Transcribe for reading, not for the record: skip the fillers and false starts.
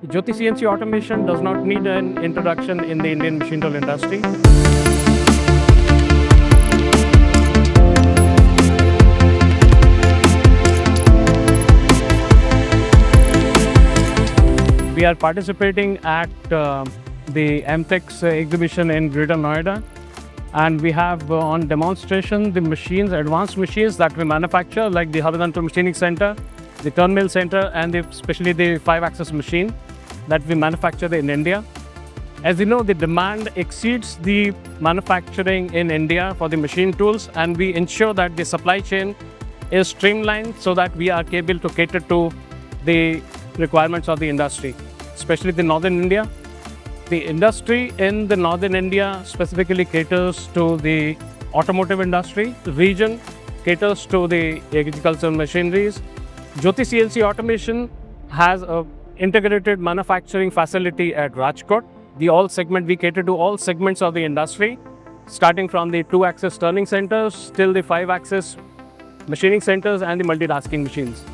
Jyoti CNC Automation does not need an introduction in the Indian machine tool industry. We are participating at the AMTEX exhibition in Greater Noida, and we have on demonstration the machines, advanced machines that we manufacture, like the horizontal machining center, the turn mill center, and especially the 5-axis machine that we manufacture in India. As you know, the demand exceeds the manufacturing in India for the machine tools, and we ensure that the supply chain is streamlined so that we are able to cater to the requirements of the industry, especially the northern India. The industry in the northern India specifically caters to the automotive industry. The region caters to the agricultural machineries. Jyoti CNC Automation has an integrated manufacturing facility at Rajkot. We cater to all segments of the industry, starting from the 2-axis turning centers till the 5-axis machining centers and the multitasking machines.